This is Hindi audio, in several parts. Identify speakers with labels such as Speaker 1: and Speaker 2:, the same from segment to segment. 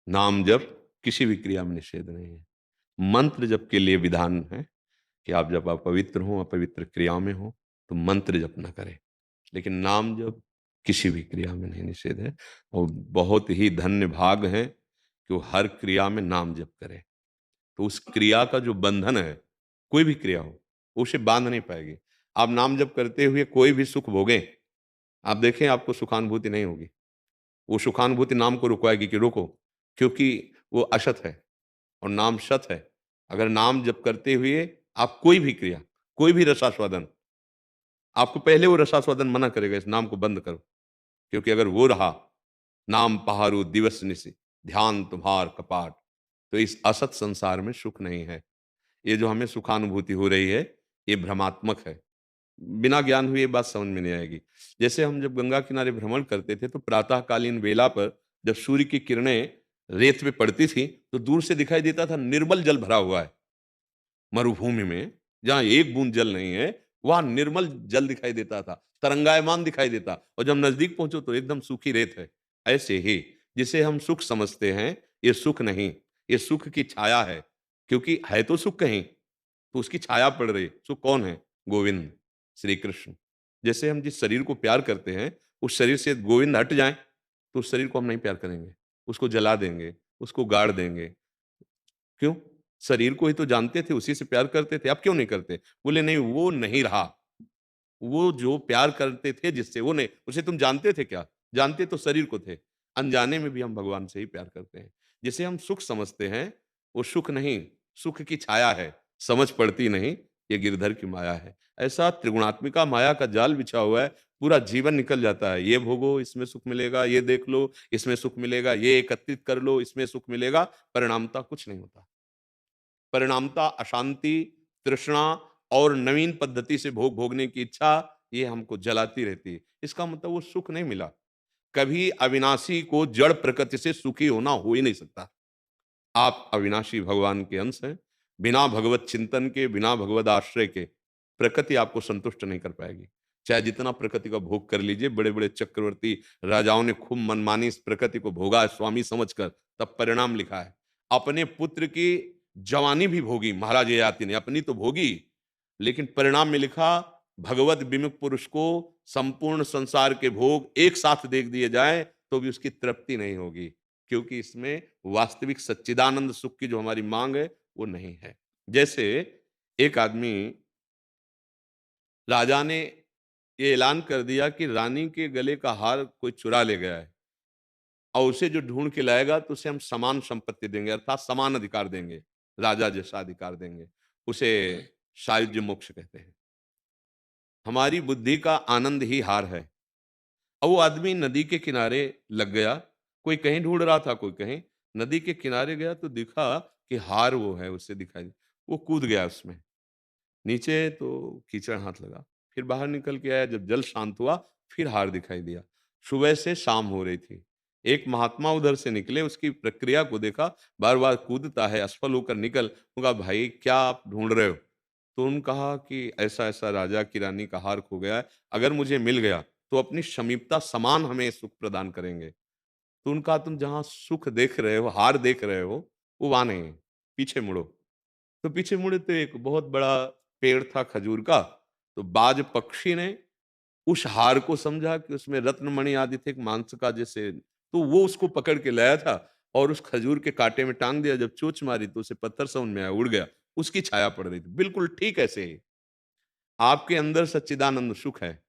Speaker 1: नाम जप किसी भी क्रिया में निषेध नहीं है। मंत्र जप के लिए विधान है कि आप जब अपवित्र हो, अपवित्र क्रिया में हो, तो मंत्र जप ना करें। लेकिन नाम जप किसी भी क्रिया में नहीं निषेध है, और बहुत ही धन्य भाग है कि वो हर क्रिया में नाम जप करे। तो उस क्रिया का जो बंधन है, कोई भी क्रिया हो, वो उसे बांध नहीं पाएगी। आप नाम जप करते हुए कोई भी सुख भोगें, आप देखें आपको सुखानुभूति नहीं होगी। वो सुखानुभूति नाम को रुकवाएगी कि रुको, क्योंकि वो असत है और नाम सत है। अगर नाम जप करते हुए आप कोई भी क्रिया, कोई भी रसास्वादन, आपको पहले वो रसास्वादन मना करेगा, इस नाम को बंद करो। क्योंकि अगर वो रहा, नाम पहारू दिवस निशि, ध्यान तुम्हार कपाट, तो इस असत संसार में सुख नहीं है। ये जो हमें सुखानुभूति हो रही है, ये भ्रमात्मक है। बिना ज्ञान हुए ये बात समझ में नहीं आएगी। जैसे हम जब गंगा किनारे भ्रमण करते थे, तो प्रातःकालीन बेला पर जब सूर्य की किरणें रेत पे पड़ती थी, तो दूर से दिखाई देता था निर्मल जल भरा हुआ है। मरुभूमि में जहाँ एक बूंद जल नहीं है, वहां निर्मल जल दिखाई देता था, तरंगायमान दिखाई देता, और जब नजदीक पहुंचो तो एकदम सूखी रेत है। ऐसे ही जिसे हम सुख समझते हैं, ये सुख नहीं, ये सुख की छाया है। क्योंकि है तो सुख कहीं, तो उसकी छाया पड़ रही। सुख कौन है? गोविंद, श्री कृष्ण। जैसे हम जिस शरीर को प्यार करते हैं, उस शरीर से गोविंद हट जाए, तो उस शरीर को हम नहीं प्यार करेंगे, उसको जला देंगे, उसको गाड़ देंगे। क्यों? शरीर को ही तो जानते थे, उसी से प्यार करते थे, अब क्यों नहीं करते? बोले नहीं, वो नहीं रहा। वो जो प्यार करते थे जिससे, वो नहीं, उसे तुम जानते थे क्या? जानते तो शरीर को थे। अनजाने में भी हम भगवान से ही प्यार करते हैं। जिसे हम सुख समझते हैं, वो सुख नहीं, सुख की छाया है, समझ पड़ती नहीं, ये गिरधर की माया है। ऐसा त्रिगुणात्मिका माया का जाल बिछा हुआ है, पूरा जीवन निकल जाता है। ये भोगो, इसमें सुख मिलेगा, ये देख लो, इसमें सुख मिलेगा, ये एकत्रित कर लो, इसमें सुख मिलेगा, परिणामता कुछ नहीं होता। परिणामता अशांति, तृष्णा और नवीन पद्धति से भोग भोगने की इच्छा, ये हमको जलाती रहती है। इसका मतलब वो सुख नहीं मिला। कभी अविनाशी को जड़ प्रकृति से सुखी होना हो ही नहीं सकता। आप अविनाशी भगवान के अंश हैं। बिना भगवत चिंतन के, बिना भगवत आश्रय के प्रकृति आपको संतुष्ट नहीं कर पाएगी। चाहे जितना प्रकृति का भोग कर लीजिए, बड़े-बड़े चक्रवर्ती राजाओं ने खूब मनमानी इस प्रकृति को भोगा है स्वामी समझकर, तब परिणाम लिखा है। अपने पुत्र की जवानी भी भोगी महाराज ययाति ने, अपनी तो भोगी, लेकिन परिणाम में लिखा, भगवत विमुख पुरुष को संपूर्ण संसार के भोग एक साथ देख दिए जाए तो भी उसकी तृप्ति नहीं होगी। क्योंकि इसमें वास्तविक सच्चिदानंद सुख की जो हमारी मांग है, वो नहीं है। जैसे एक आदमी, राजा ने ये ऐलान कर दिया कि रानी के गले का हार कोई चुरा ले गया है, और उसे जो ढूंढ के लाएगा तो उसे हम समान संपत्ति देंगे, अर्थात समान अधिकार देंगे, राजा जैसा अधिकार देंगे। उसे सायुज्य मोक्ष कहते हैं। हमारी बुद्धि का आनंद ही हार है। अब वो आदमी नदी के किनारे लग गया, कोई कहीं ढूंढ रहा था, कोई कहीं। नदी के किनारे गया तो दिखा कि हार वो है, उससे दिखाई। वो कूद गया उसमें नीचे, तो कीचड़ हाथ लगा। फिर बाहर निकल के आया, जब जल शांत हुआ, फिर हार दिखाई दिया। सुबह से शाम हो रही थी। एक महात्मा उधर से निकले, उसकी प्रक्रिया को देखा, बार बार कूदता है, असफल होकर निकल। उनका भाई क्या आप ढूंढ रहे हो? तो उन्होंने कहा कि ऐसा ऐसा राजा की रानी का हार खो गया है, अगर मुझे मिल गया तो अपनी समीपता समान हमें सुख प्रदान करेंगे। तो उनका, तुम जहां सुख देख रहे हो, हार देख रहे हो, वो वहां नहीं है, पीछे मुड़ो। तो पीछे मुड़े तो एक बहुत बड़ा पेड़ था खजूर का। तो बाज पक्षी ने उस हार को समझा कि उसमें रत्नमणि आदि थे, एक मांस का जैसे, तो वो उसको पकड़ के लाया था और उस खजूर के कांटे में टांग दिया। जब चोंच मारी तो उसे पत्थर समझ में आया, उड़ गया। उसकी छाया पड़ रही थी। बिल्कुल ठीक ऐसे ही आपके अंदर सच्चिदानंद सुख है,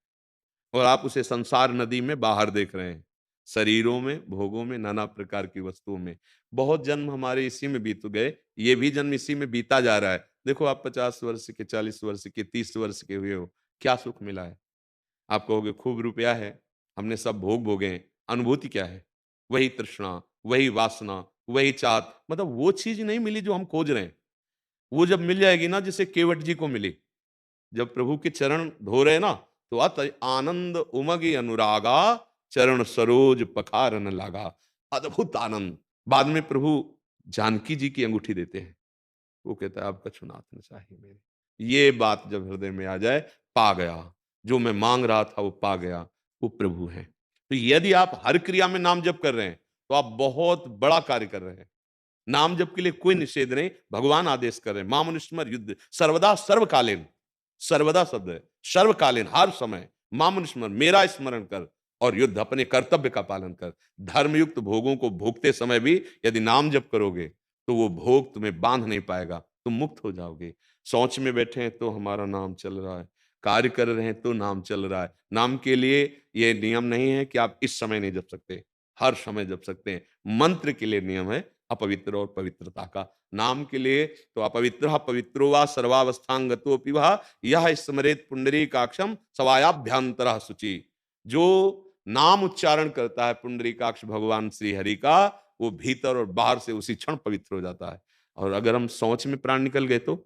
Speaker 1: और आप उसे संसार नदी में बाहर देख रहे हैं। शरीरों में, भोगों में, नाना प्रकार की वस्तुओं में। बहुत जन्म हमारे इसी में बीत गए, ये भी जन्म इसी में बीता जा रहा है। देखो आप 50 वर्ष के, 40 वर्ष के, 30 वर्ष के हुए हो, क्या सुख मिला है? आप कहोगे खूब रुपया है, हमने सब भोग भोगे हैं। अनुभूति क्या है? वही तृष्णा, वही वासना, वही चाहत, मतलब वो चीज़ नहीं मिली जो हम खोज रहे हैं। वो जब मिल जाएगी ना, जैसे केवट जी को मिली। जब प्रभु के चरण धो रहे ना, तो अत आनंद उमगी अनुरागा, चरण सरोज पखारन लागा। अद्भुत आनंद। बाद में प्रभु जानकी जी की अंगूठी देते हैं। वो कहता है आपका छुनाथ न चाहिए मेरे। ये बात जब हृदय में आ जाए, पा गया। जो मैं मांग रहा था वो पा गया। वो प्रभु है। तो यदि आप हर क्रिया में नाम जप कर रहे हैं, तो आप बहुत बड़ा कार्य कर रहे हैं। नाम जप के लिए कोई निषेध नहीं, भगवान आदेश कर रहे हैं, मामनुस्मर युद्ध सर्वदा सर्वकालीन, सर्वदा शब्द है, सर्वकालीन हर समय मामनुस्मर मेरा स्मरण कर और युद्ध अपने कर्तव्य का पालन कर। धर्मयुक्त भोगों को भोगते समय भी यदि नाम जप करोगे तो वो भोग तुम्हें बांध नहीं पाएगा, तुम मुक्त हो जाओगे। शौच में बैठे हैं तो हमारा नाम चल रहा है, कार्य कर रहे हैं तो नाम चल रहा है। नाम के लिए ये नियम नहीं है कि आप इस समय नहीं जप सकते, हर समय जप सकते हैं। मंत्र के लिए नियम है अपवित्र और पवित्रता का। नाम के लिए तो अपवित्र पवित्रो वा सर्वावस्थांगतोपि वा यह स्मरेत पुंडरीकाक्षम सवायाभ्यंतरः शुचि। जो नाम उच्चारण करता है पुंडरीकाक्ष भगवान श्री हरि का, वो भीतर और बाहर से उसी क्षण पवित्र हो जाता है। और अगर हम सोच में प्राण निकल गए तो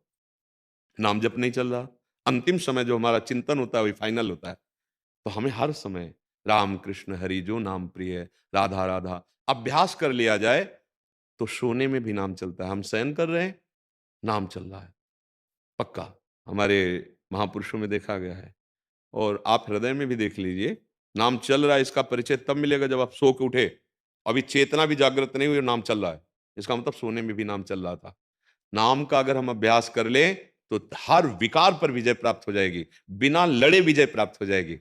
Speaker 1: नाम जप नहीं चल रहा, अंतिम समय जो हमारा चिंतन होता है वही फाइनल होता है। तो हमें हर समय राम कृष्ण हरि जो नाम प्रिय है, राधा राधा अभ्यास कर लिया जाए तो सोने में भी नाम चलता है। हम शयन कर रहे हैं, नाम चल रहा है पक्का, हमारे महापुरुषों में देखा गया है। और आप हृदय में भी देख लीजिए, नाम चल रहा है इसका परिचय तब मिलेगा जब आप सो के उठे, अभी चेतना भी जागृत नहीं हुई और नाम चल रहा है, इसका मतलब सोने में भी नाम चल रहा था। नाम का अगर हम अभ्यास कर लें तो हर विकार पर विजय प्राप्त हो जाएगी, बिना लड़े विजय प्राप्त हो जाएगी।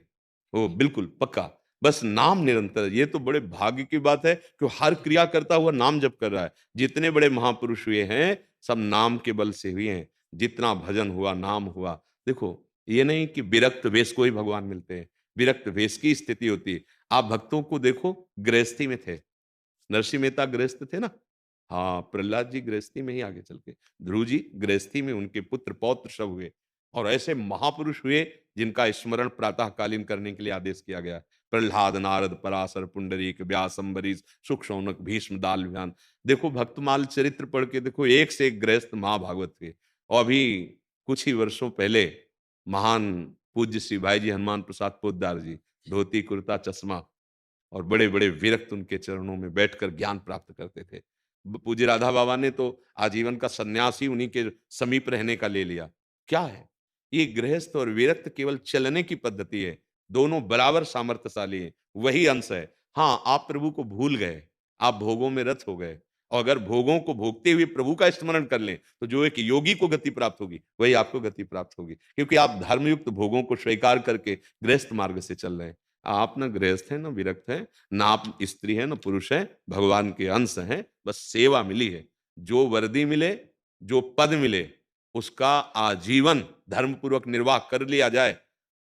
Speaker 1: ओ बिल्कुल पक्का। बस नाम निरंतर, ये तो बड़े भाग्य की बात है कि वो हर क्रिया करता हुआ नाम जप कर रहा है। जितने बड़े महापुरुष हुए हैं सब नाम के बल से हुए हैं। जितना भजन हुआ नाम हुआ। देखो ये नहीं कि विरक्त वेश को ही भगवान मिलते हैं, विरक्त वेश की स्थिति होती है। आप भक्तों को देखो, गृहस्थी में थे, नरसिंह मेहता गृहस्थ थे ना, हाँ प्रहलाद जी गृहस्थी में ही आगे चल के, ध्रुव जी गृहस्थी में, उनके पुत्र पौत्र सब हुए और ऐसे महापुरुष हुए जिनका स्मरण प्रातःकालीन करने के लिए आदेश किया गया। प्रहलाद, नारद, पराशर, पुंडरीक, व्यास, अम्बरीश, सुख, शौनक, भीष्म, दालव्यान। देखो भक्तमाल चरित्र पढ़ के देखो, एक से एक गृहस्थ महाभागवत थे। और अभी कुछ ही वर्षों पहले महान पूज्य श्री भाई जी हनुमान प्रसाद पोद्दार जी, धोती कुर्ता चश्मा और बड़े बड़े विरक्त उनके चरणों में बैठकर ज्ञान प्राप्त करते थे। पूज्य राधा बाबा ने तो आजीवन का सन्यास ही उन्हीं के समीप रहने का ले लिया। क्या है ये गृहस्थ और विरक्त केवल चलने की पद्धति है, दोनों बराबर सामर्थ्यशाली है, वही अंश है। हाँ आप प्रभु को भूल गए, आप भोगों में रत हो गए, और अगर भोगों को भोगते हुए प्रभु का स्मरण कर लें तो जो एक योगी को गति प्राप्त होगी वही आपको गति प्राप्त होगी, क्योंकि आप धर्मयुक्त भोगों को स्वीकार करके गृहस्थ मार्ग से चल रहे हैं। आप ना गृहस्थ हैं ना विरक्त हैं, ना आप स्त्री हैं ना पुरुष हैं, भगवान के अंश हैं, बस सेवा मिली है। जो वर्दी मिले, जो पद मिले, उसका आजीवन धर्मपूर्वक निर्वाह कर लिया जाए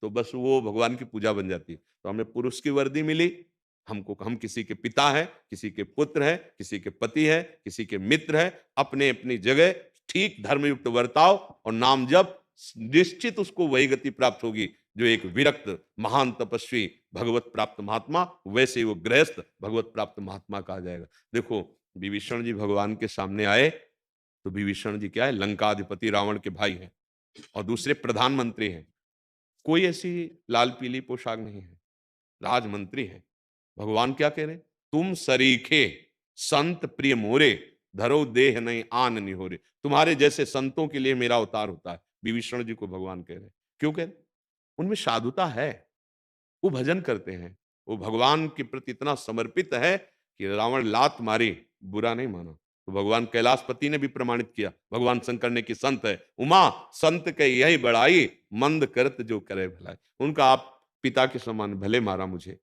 Speaker 1: तो बस वो भगवान की पूजा बन जाती है। तो हमें पुरुष की वर्दी मिली, हमको, हम किसी के पिता है, किसी के पुत्र है, किसी के पति है, किसी के मित्र है, अपने अपनी जगह ठीक धर्मयुक्त वर्ताव और नाम जप, निश्चित उसको वही गति प्राप्त होगी जो एक विरक्त महान तपस्वी भगवत प्राप्त महात्मा, वैसे वो गृहस्थ भगवत प्राप्त महात्मा कहा जाएगा। देखो विभीषण जी भगवान के सामने आए तो विभीषण जी क्या है, लंकाधिपति रावण के भाई हैं और दूसरे प्रधानमंत्री हैं। कोई ऐसी लाल पीली पोशाक नहीं है, राजमंत्री है। भगवान क्या कह रहे, तुम सरीखे संत प्रिय मोरे, धरो देह नहीं आन निहोरे। तुम्हारे जैसे संतों के लिए मेरा अवतार होता है, विभीषण जी को भगवान कह रहे। क्यों कह रहे, उनमें साधुता है, वो भजन करते हैं, वो भगवान के प्रति इतना समर्पित है कि रावण लात मारी बुरा नहीं माना। तो भगवान कैलाशपति ने भी प्रमाणित किया, भगवान शंकर ने कि संत है उमा, संत के यही बड़ाई, मंद करत जो करे भलाई। उनका आप पिता के समान भले मारा मुझे,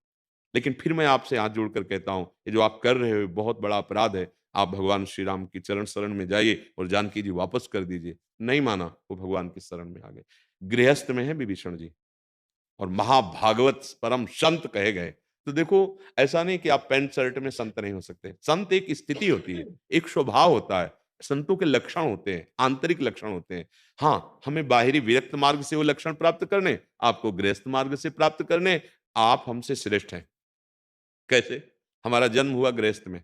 Speaker 1: लेकिन फिर मैं आपसे हाथ जोड़कर कहता हूं, ये जो आप कर रहे हो बहुत बड़ा अपराध है। आप भगवान श्री राम की चरण शरण में जाइए और जानकी जी वापस कर दीजिए। नहीं माना, वो भगवान की शरण में आ गए। गृहस्थ में है विभीषण जी और महाभागवत परम संत कहे गए। तो देखो ऐसा नहीं कि आप पैंट शर्ट में संत नहीं हो सकते। संत एक स्थिति होती है, एक स्वभाव होता है, संतों के लक्षण होते हैं, आंतरिक लक्षण होते हैं। हाँ हमें बाहरी विरक्त मार्ग से वो लक्षण प्राप्त करने, आपको गृहस्थ मार्ग से प्राप्त करने। आप हमसे श्रेष्ठ हैं। कैसे, हमारा जन्म हुआ गृहस्थ में,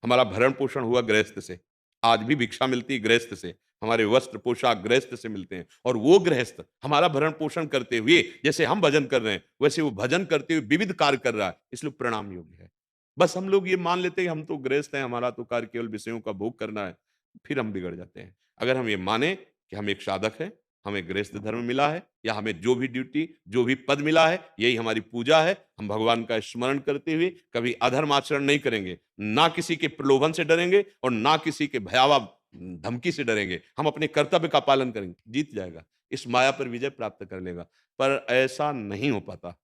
Speaker 1: हमारा भरण पोषण हुआ गृहस्थ से, आज भी भिक्षा मिलती है गृहस्थ से, हमारे वस्त्र पोशाक गृहस्थ से मिलते हैं, और वो गृहस्थ हमारा भरण पोषण करते हुए जैसे हम भजन कर रहे हैं वैसे वो भजन करते हुए विविध कार्य कर रहा है, इसलिए प्रणाम योग्य है। बस हम लोग ये मान लेते हैं हम तो गृहस्थ हैं, हमारा तो कार्य केवल विषयों का भोग करना है, फिर हम बिगड़ जाते हैं। अगर हम ये माने कि हम एक साधक हैं, हमें गृहस्थ धर्म मिला है या हमें जो भी ड्यूटी, जो भी पद मिला है, यही हमारी पूजा है। हम भगवान का स्मरण करते हुए कभी अधर्म आचरण नहीं करेंगे, ना किसी के प्रलोभन से डरेंगे और ना किसी के भयावह धमकी से डरेंगे। हम अपने कर्तव्य का पालन करेंगे, जीत जाएगा, इस माया पर विजय प्राप्त कर लेगा। पर ऐसा नहीं हो पाता।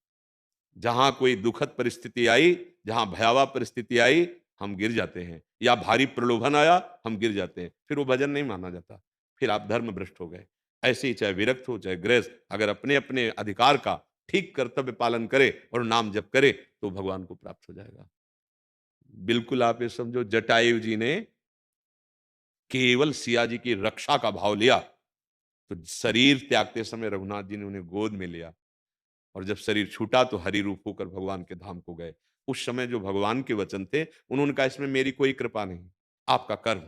Speaker 1: जहां कोई दुखद परिस्थिति आई, जहां भयावह परिस्थिति आई, हम गिर जाते हैं, या भारी प्रलोभन आया, हम गिर जाते हैं। फिर वो भजन नहीं माना जाता, फिर आप धर्म भ्रष्ट हो गए। ऐसे ही चाहे विरक्त हो, चाहे गृहस्थ, अगर अपने-अपने अधिकार का ठीक कर्तव्य पालन करे और नाम जप करे, तो भगवान को प्राप्त हो जाएगा। बिल्कुल आप ये समझो, जटायु जी ने केवल सिया जी की रक्षा का भाव लिया, तो शरीर त्यागते समय रघुनाथ जी ने उन्हें गोद में लिया। और जब शरीर छूटा तो हरि रूप होकर भगवान के धाम को गए। उस समय जो भगवान के वचन थे, उन्होंने कहा इसमें मेरी कोई कृपा नहीं, आपका कर्म।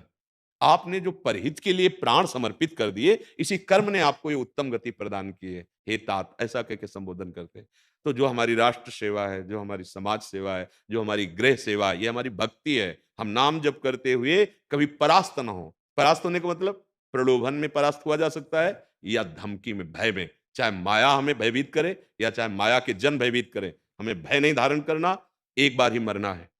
Speaker 1: आपने जो परहित के लिए प्राण समर्पित कर दिए, इसी कर्म ने आपको ये उत्तम गति प्रदान की है, हे तात, ऐसा कह के संबोधन करते। तो जो हमारी राष्ट्र सेवा है, जो हमारी समाज सेवा है, जो हमारी गृह सेवा है, ये हमारी भक्ति है। हम नाम जप करते हुए कभी परास्त ना हो। परास्त होने का मतलब प्रलोभन में परास्त हुआ जा सकता है, या धमकी में, भय में। चाहे माया हमें भयभीत करे या चाहे माया के जन भयभीत करें, हमें भय नहीं धारण करना, एक बार ही मरना है।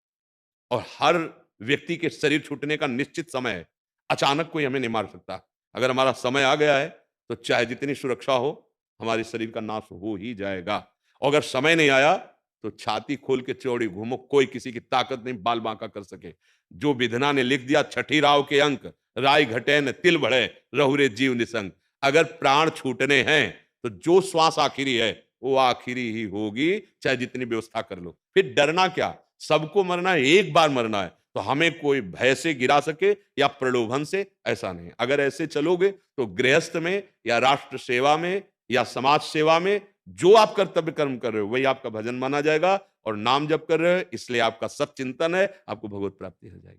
Speaker 1: और हर व्यक्ति के शरीर छूटने का निश्चित समय है। अचानक कोई हमें नहीं मार सकता। अगर हमारा समय आ गया है, तो चाहे जितनी सुरक्षा हो, हमारे शरीर का नाश हो ही जाएगा। और अगर समय नहीं आया, तो छाती खोल के चौड़ी घूमो, कोई किसी की ताकत नहीं बाल बांका कर सके। जो विधना ने लिख दिया, छठी राव के अंक, राय घटे न तिल बढ़े, रहुरे जीव निसंग। अगर प्राण छूटने हैं, तो जो श्वास आखिरी है, वो आखिरी ही होगी, चाहे जितनी व्यवस्था कर लो। फिर डरना क्या? सबको मरना है, एक बार मरना है। तो हमें कोई भय से गिरा सके या प्रलोभन से, ऐसा नहीं। अगर ऐसे चलोगे, तो गृहस्थ में या राष्ट्र सेवा में या समाज सेवा में जो आप कर्तव्य कर्म कर रहे हो, वही आपका भजन माना जाएगा। और नाम जप कर रहे हो, इसलिए आपका सत चिंतन है, आपको भगवत प्राप्ति हो जाएगी।